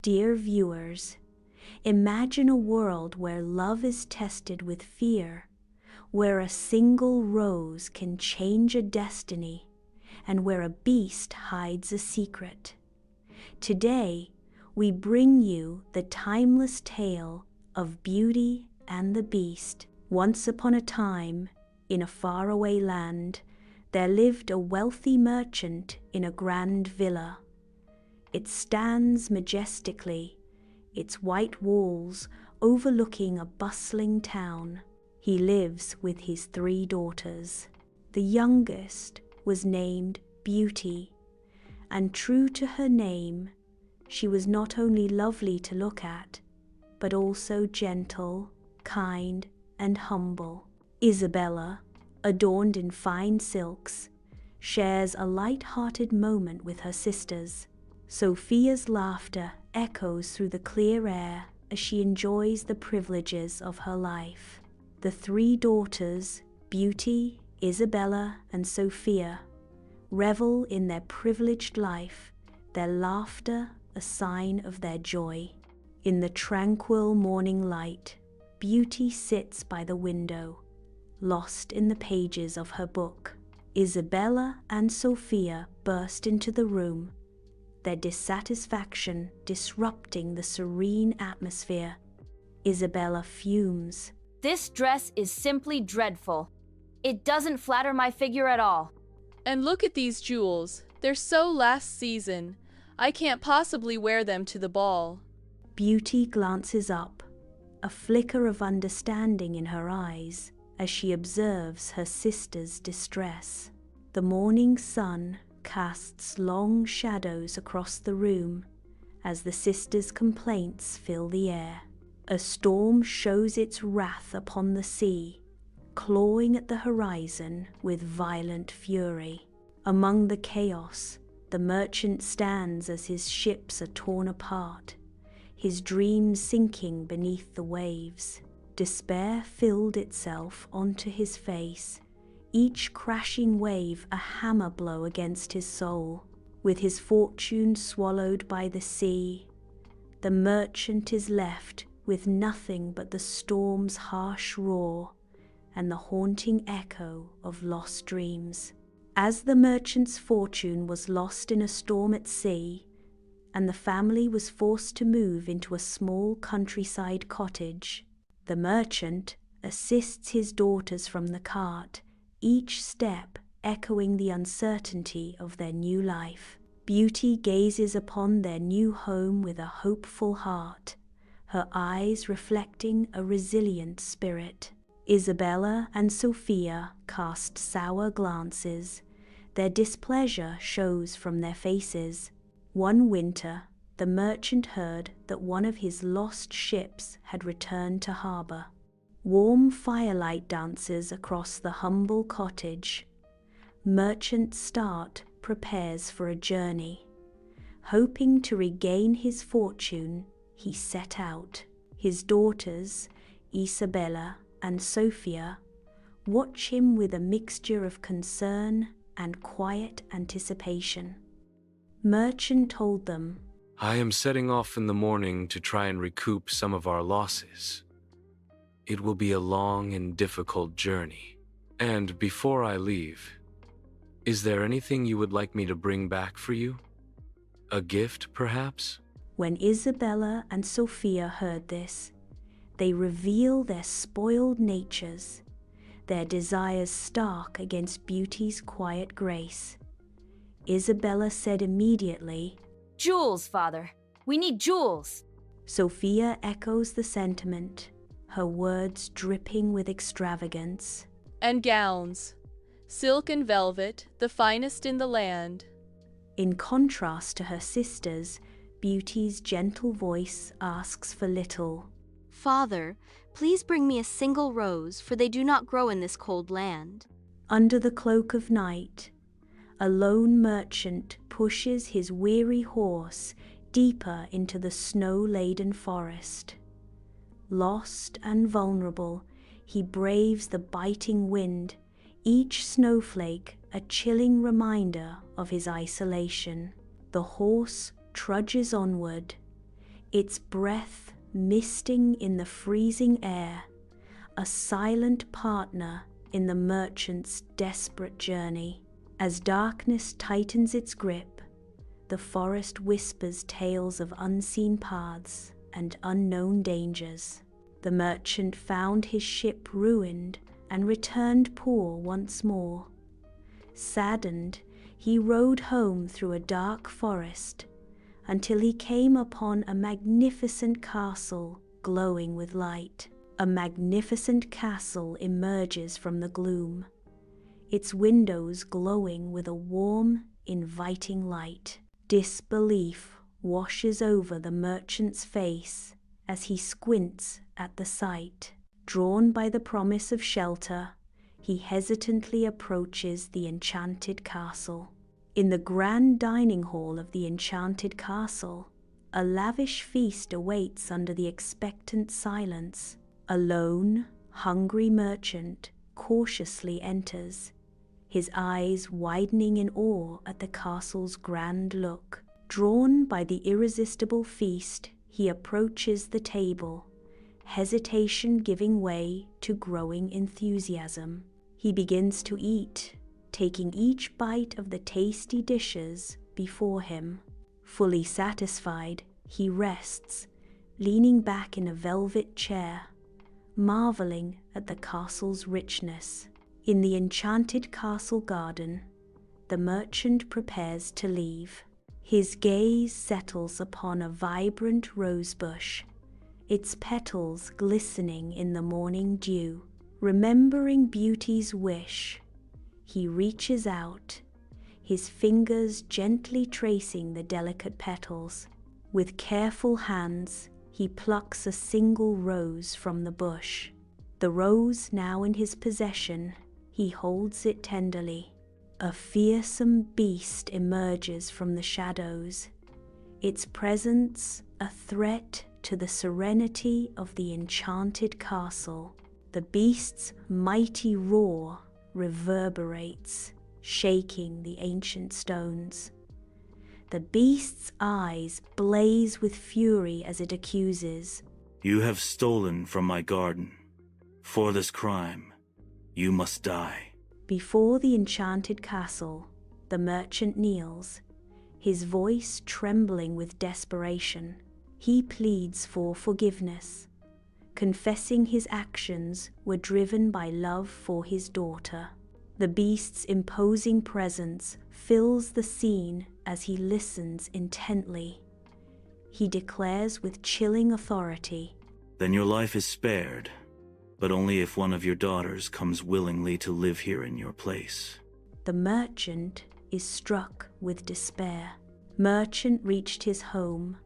Dear viewers, imagine a world where love is tested with fear, where a single rose can change a destiny, and where a beast hides a secret. Today, we bring you the timeless tale of Beauty and the Beast. Once upon a time, in a faraway land, there lived a wealthy merchant in a grand villa. It stands majestically, its white walls overlooking a bustling town. He lives with his 3 daughters. The youngest was named Beauty, and true to her name, she was not only lovely to look at, but also gentle, kind, and humble. Isabella, adorned in fine silks, shares a light-hearted moment with her sisters. Sophia's laughter echoes through the clear air as she enjoys the privileges of her life. The 3 daughters, Beauty, Isabella, and Sophia, revel in their privileged life, their laughter a sign of their joy. In the tranquil morning light, Beauty sits by the window, lost in the pages of her book. Isabella and Sophia burst into the room, their dissatisfaction disrupting the serene atmosphere. Isabella fumes. This dress is simply dreadful. It doesn't flatter my figure at all. And look at these jewels. They're so last season. I can't possibly wear them to the ball. Beauty glances up, a flicker of understanding in her eyes as she observes her sister's distress. The morning sun casts long shadows across the room as the sisters' complaints fill the air. A storm shows its wrath upon the sea, clawing at the horizon with violent fury. Among the chaos, the merchant stands as his ships are torn apart, his dreams sinking beneath the waves. Despair filled itself onto his face, each crashing wave a hammer blow against his soul. With his fortune swallowed by the sea, the merchant is left with nothing but the storm's harsh roar and the haunting echo of lost dreams. As the merchant's fortune was lost in a storm at sea, and the family was forced to move into a small countryside cottage, the merchant assists his daughters from the cart, each step echoing the uncertainty of their new life. Beauty gazes upon their new home with a hopeful heart, her eyes reflecting a resilient spirit. Isabella and Sophia cast sour glances. Their displeasure shows from their faces. One winter, the merchant heard that one of his lost ships had returned to harbor. Warm firelight dances across the humble cottage. Merchant Start prepares for a journey. Hoping to regain his fortune, he set out. His daughters, Isabella and Sophia, watch him with a mixture of concern and quiet anticipation. Merchant told them, "I am setting off in the morning to try and recoup some of our losses. It will be a long and difficult journey. And before I leave, is there anything you would like me to bring back for you? A gift, perhaps?" When Isabella and Sophia heard this, they reveal their spoiled natures, their desires stark against Beauty's quiet grace. Isabella said immediately, Jewels, father. We need jewels. Sophia echoes the sentiment, her words dripping with extravagance. And gowns. Silk and velvet, the finest in the land. In contrast to her sisters, Beauty's gentle voice asks for little. Father, please bring me a single rose, for they do not grow in this cold land. Under the cloak of night, a lone merchant pushes his weary horse deeper into the snow-laden forest. Lost and vulnerable, he braves the biting wind, each snowflake a chilling reminder of his isolation. The horse trudges onward, its breath misting in the freezing air, a silent partner in the merchant's desperate journey. As darkness tightens its grip, the forest whispers tales of unseen paths and unknown dangers. The merchant found his ship ruined and returned poor once more. Saddened, he rode home through a dark forest until he came upon a magnificent castle glowing with light. A magnificent castle emerges from the gloom, its windows glowing with a warm, inviting light. Disbelief washes over the merchant's face as he squints at the sight. Drawn by the promise of shelter, he hesitantly approaches the enchanted castle. In the grand dining hall of the enchanted castle, a lavish feast awaits under the expectant silence. A lone, hungry merchant cautiously enters, his eyes widening in awe at the castle's grand look. Drawn by the irresistible feast, he approaches the table, hesitation giving way to growing enthusiasm. He begins to eat, taking each bite of the tasty dishes before him. Fully satisfied, he rests, leaning back in a velvet chair, marveling at the castle's richness. In the enchanted castle garden, the merchant prepares to leave. His gaze settles upon a vibrant rosebush, its petals glistening in the morning dew. Remembering Beauty's wish, he reaches out, his fingers gently tracing the delicate petals. With careful hands, he plucks a single rose from the bush. The rose now in his possession, he holds it tenderly. A fearsome beast emerges from the shadows, its presence a threat to the serenity of the enchanted castle. The beast's mighty roar reverberates, shaking the ancient stones. The beast's eyes blaze with fury as it accuses. You have stolen from my garden. For this crime, you must die. Before the enchanted castle, the merchant kneels, his voice trembling with desperation. He pleads for forgiveness, confessing his actions were driven by love for his daughter. The beast's imposing presence fills the scene as he listens intently. He declares with chilling authority, Then your life is spared, but only if one of your daughters comes willingly to live here in your place. The merchant is struck with despair. Merchant reached his home.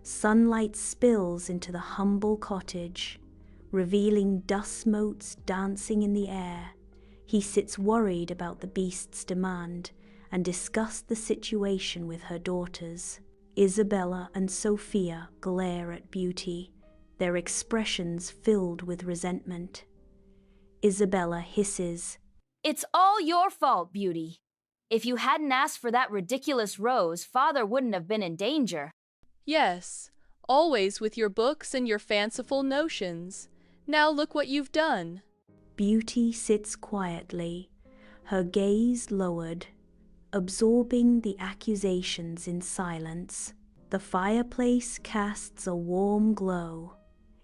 Sunlight spills into the humble cottage, revealing dust motes dancing in the air. He sits worried about the beast's demand and discusses the situation with her daughters. Isabella and Sophia glare at Beauty, their expressions filled with resentment. Isabella hisses, It's all your fault, Beauty. If you hadn't asked for that ridiculous rose, Father wouldn't have been in danger. Yes, always with your books and your fanciful notions. Now look what you've done. Beauty sits quietly, her gaze lowered, absorbing the accusations in silence. The fireplace casts a warm glow,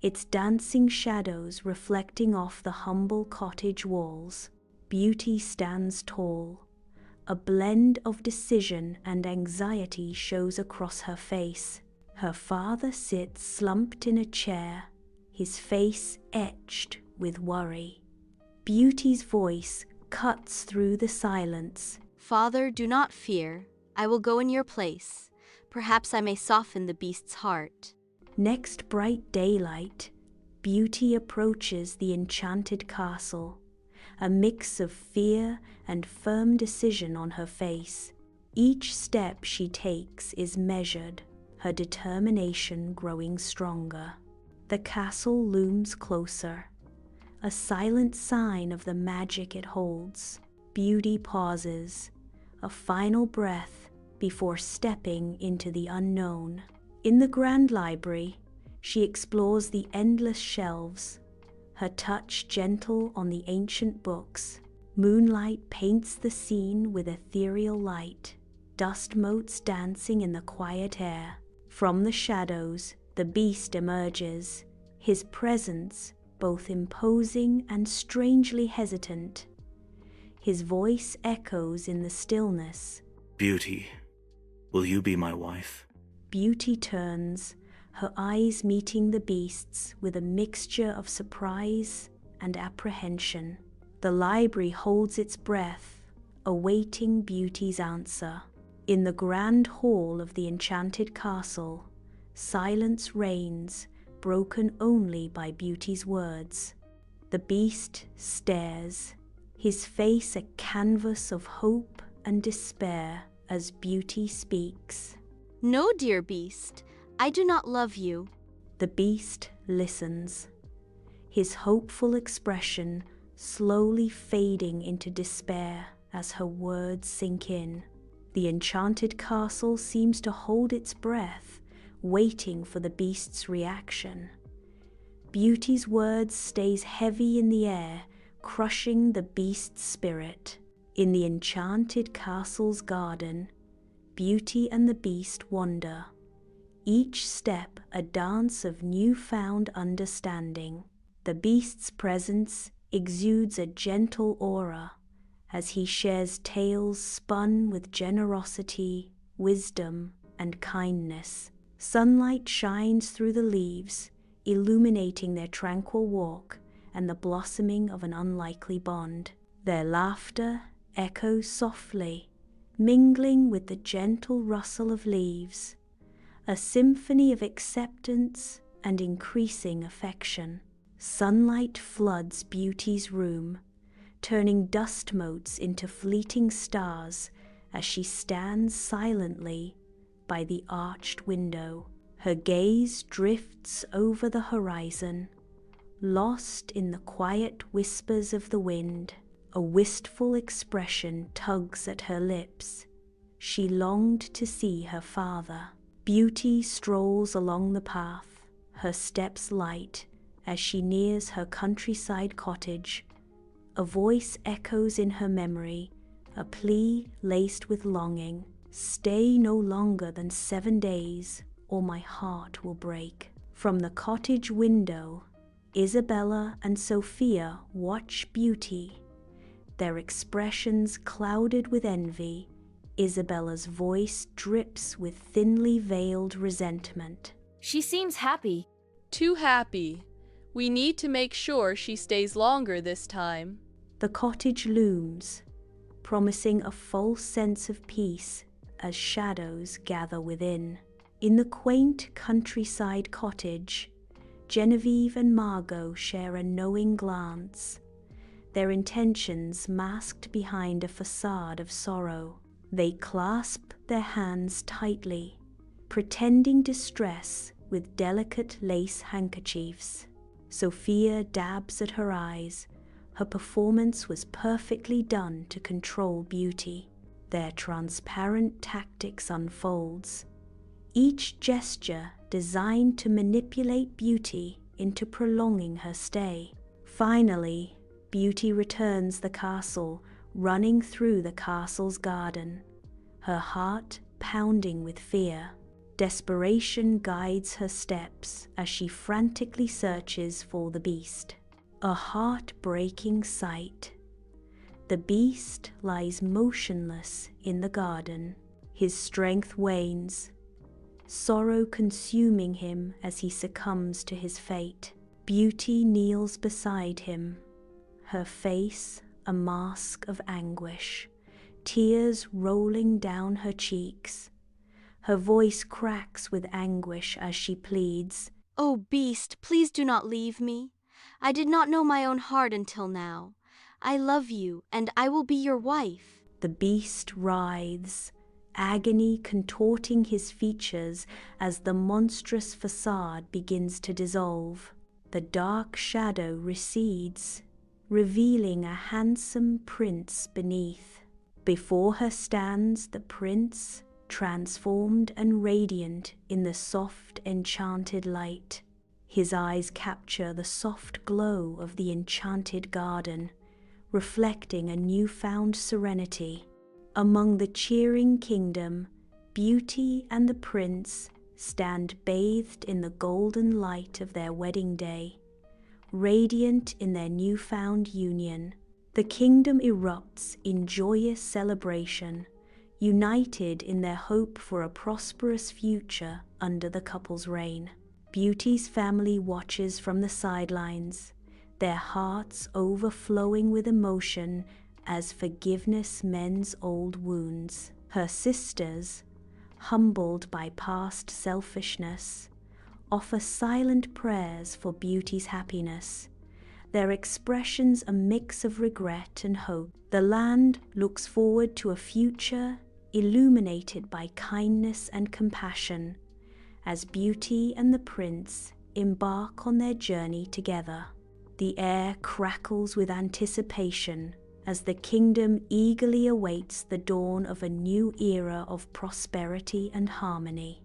its dancing shadows reflecting off the humble cottage walls. Beauty stands tall. A blend of decision and anxiety shows across her face. Her father sits slumped in a chair, his face etched with worry. Beauty's voice cuts through the silence. Father, do not fear. I will go in your place. Perhaps I may soften the beast's heart. Next bright daylight, Beauty approaches the enchanted castle, a mix of fear and firm decision on her face. Each step she takes is measured, her determination growing stronger. The castle looms closer, a silent sign of the magic it holds. Beauty pauses, a final breath before stepping into the unknown. In the grand library, she explores the endless shelves, her touch gentle on the ancient books. Moonlight paints the scene with ethereal light, dust motes dancing in the quiet air. From the shadows, the beast emerges, his presence both imposing and strangely hesitant. His voice echoes in the stillness. Beauty, will you be my wife? Beauty turns, her eyes meeting the beast's with a mixture of surprise and apprehension. The library holds its breath, awaiting Beauty's answer. In the grand hall of the enchanted castle, silence reigns, broken only by Beauty's words. The beast stares, his face a canvas of hope and despair as Beauty speaks. No, dear beast, I do not love you. The beast listens, his hopeful expression slowly fading into despair as her words sink in. The enchanted castle seems to hold its breath, waiting for the beast's reaction. Beauty's words stays heavy in the air, crushing the beast's spirit. In the enchanted castle's garden, Beauty and the beast wander, each step a dance of newfound understanding. The beast's presence exudes a gentle aura as he shares tales spun with generosity, wisdom, and kindness. Sunlight shines through the leaves, illuminating their tranquil walk and the blossoming of an unlikely bond. Their laughter echoes softly, mingling with the gentle rustle of leaves, a symphony of acceptance and increasing affection. Sunlight floods Beauty's room, turning dust motes into fleeting stars as she stands silently by the arched window. Her gaze drifts over the horizon, lost in the quiet whispers of the wind. A wistful expression tugs at her lips. She longed to see her father. Beauty strolls along the path, her steps light as she nears her countryside cottage. A voice echoes in her memory, a plea laced with longing. Stay no longer than 7 days, or my heart will break. From the cottage window, Isabella and Sophia watch Beauty, their expressions clouded with envy. Isabella's voice drips with thinly veiled resentment. She seems happy. Too happy. We need to make sure she stays longer this time. The cottage looms, promising a false sense of peace as shadows gather within. In the quaint countryside cottage, Genevieve and Margot share a knowing glance, their intentions masked behind a facade of sorrow. They clasp their hands tightly, pretending distress with delicate lace handkerchiefs. Sophia dabs at her eyes. Her performance was perfectly done to control Beauty. Their transparent tactics unfolds, each gesture designed to manipulate Beauty into prolonging her stay. Finally, Beauty returns the castle, running through the castle's garden, her heart pounding with fear. Desperation guides her steps as she frantically searches for the beast. A heart-breaking sight. The beast lies motionless in the garden. His strength wanes, sorrow consuming him as he succumbs to his fate. Beauty kneels beside him, her face a mask of anguish, tears rolling down her cheeks. Her voice cracks with anguish as she pleads, "Oh, beast, please do not leave me. I did not know my own heart until now. I love you, and I will be your wife." The beast writhes, agony contorting his features as the monstrous facade begins to dissolve. The dark shadow recedes, revealing a handsome prince beneath. Before her stands the prince, transformed and radiant in the soft, enchanted light. His eyes capture the soft glow of the enchanted garden, reflecting a newfound serenity. Among the cheering kingdom, Beauty and the prince stand bathed in the golden light of their wedding day, radiant in their newfound union. The kingdom erupts in joyous celebration, united in their hope for a prosperous future under the couple's reign. Beauty's family watches from the sidelines, their hearts overflowing with emotion as forgiveness mends old wounds. Her sisters, humbled by past selfishness, offer silent prayers for Beauty's happiness, their expressions a mix of regret and hope. The land looks forward to a future illuminated by kindness and compassion, as Beauty and the prince embark on their journey together. The air crackles with anticipation as the kingdom eagerly awaits the dawn of a new era of prosperity and harmony.